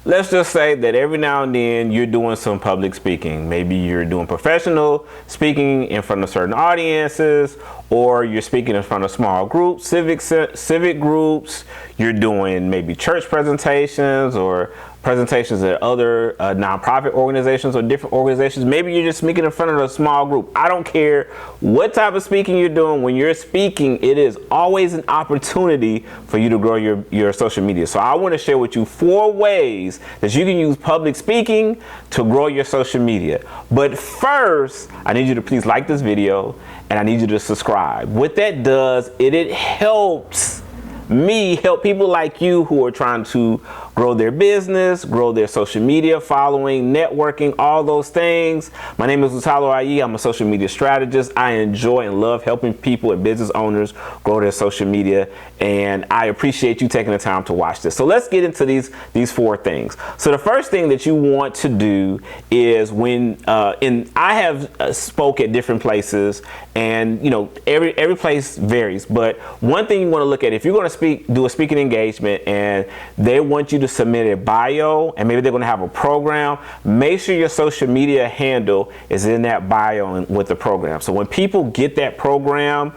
let's just say that every now and then you're doing some public speaking. Maybe you're doing professional speaking in front of certain audiences, or you're speaking in front of small groups, civic groups. You're doing maybe church presentations or presentations at other nonprofit organizations or different organizations. Maybe you're just speaking in front of a small group. I don't care what type of speaking you're doing. When you're speaking, it is always an opportunity for you to grow your social media. So I want to share with you 4 ways that you can use public speaking to grow your social media. But first, I need you to please like this video and I need you to subscribe. What that does, it helps me help people like you who are trying to grow their business, grow their social media following, networking, all those things. My name is Lutalo Ayi. I'm a social media strategist. I enjoy and love helping people and business owners grow their social media, and I appreciate you taking the time to watch this. So let's get into these 4 things. So the first thing that you want to do is when I have spoke at different places, and you know every place varies, but one thing you want to look at, if you're going to do a speaking engagement and they want you to submit a bio, and maybe they're going to have a program, make sure your social media handle is in that bio with the program. So when people get that program,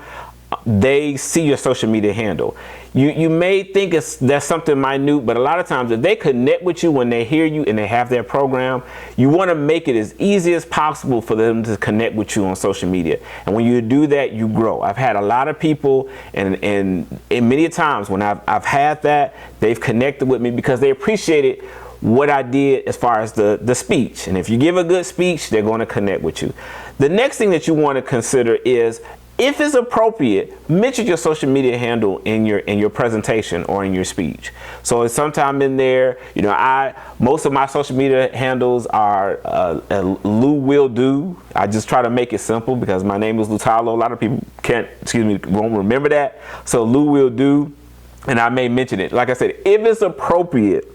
they see your social media handle. You may think that's something minute, but a lot of times if they connect with you when they hear you and they have their program, you want to make it as easy as possible for them to connect with you on social media. And when you do that, you grow. I've had a lot of people, and many times when I've had that, they've connected with me because they appreciated what I did as far as the speech. And if you give a good speech, they're going to connect with you. The next thing that you want to consider is, if it's appropriate, mention your social media handle in your presentation or in your speech. So it's sometime in there, you know, most of my social media handles are Lou Will Do. I just try to make it simple because my name is Lutalo. A lot of people won't remember that. So Lou Will Do, and I may mention it. Like I said, if it's appropriate,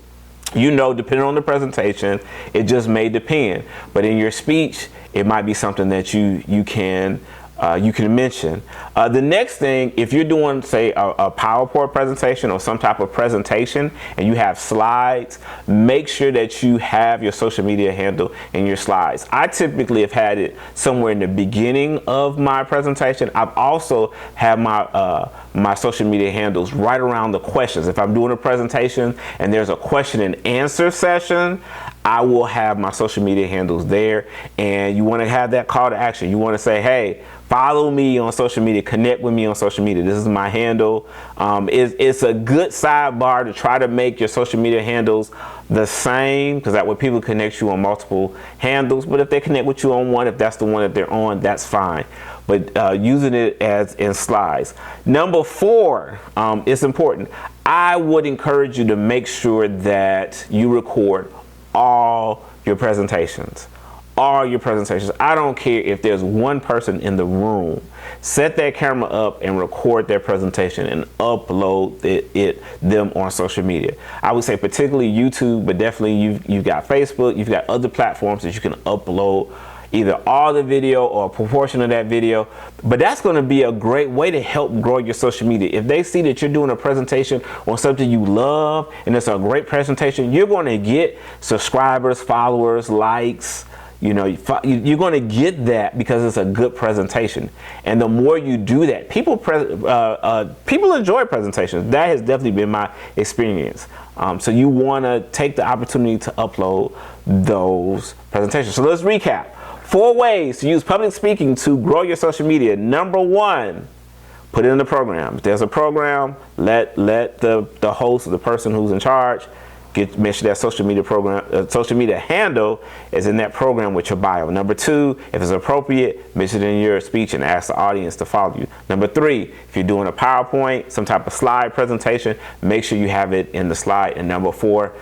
you know, depending on the presentation, it just may depend. But in your speech, it might be something that you can mention. The next thing, if you're doing, say, a PowerPoint presentation or some type of presentation and you have slides, make sure that you have your social media handle in your slides. I typically have had it somewhere in the beginning of my presentation. I've also had my social media handles right around the questions. If I'm doing a presentation and there's a question and answer session, I will have my social media handles there, and you want to have that call to action. You want to say, hey, follow me on social media, connect with me on social media. This is my handle. It's a good sidebar to try to make your social media handles the same, because that way people connect you on multiple handles. But if they connect with you on one, if that's the one that they're on, that's fine. But using it as in slides. Number 4, it's important. I would encourage you to make sure that you record all your presentations. I don't care if there's one person in the room. Set that camera up and record their presentation and upload them on social media. I would say particularly YouTube, but definitely you've got Facebook, you've got other platforms that you can upload either all the video or a proportion of that video. But that's going to be a great way to help grow your social media. If they see that you're doing a presentation on something you love and it's a great presentation, you're going to get subscribers, followers, likes. You know, you're going to get that because it's a good presentation. And the more you do that, people enjoy presentations. That has definitely been my experience. So you want to take the opportunity to upload those presentations. So let's recap. 4 ways to use public speaking to grow your social media. Number 1, put it in the program. If there's a program, let the host or the person who's in charge make sure that social media handle is in that program with your bio. Number 2, if it's appropriate, mention it in your speech and ask the audience to follow you. Number 3, if you're doing a PowerPoint, some type of slide presentation, make sure you have it in the slide. And number 4,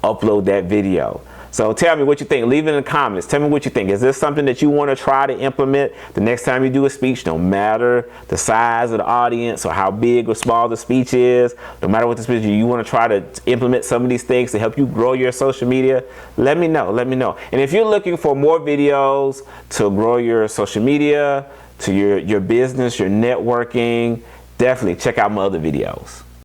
upload that video. So tell me what you think. Leave it in the comments. Tell me what you think. Is this something that you want to try to implement the next time you do a speech? No matter the size of the audience or how big or small the speech is, no matter what the speech is, you want to try to implement some of these things to help you grow your social media? Let me know. Let me know. And if you're looking for more videos to grow your social media, to your business, your networking, definitely check out my other videos.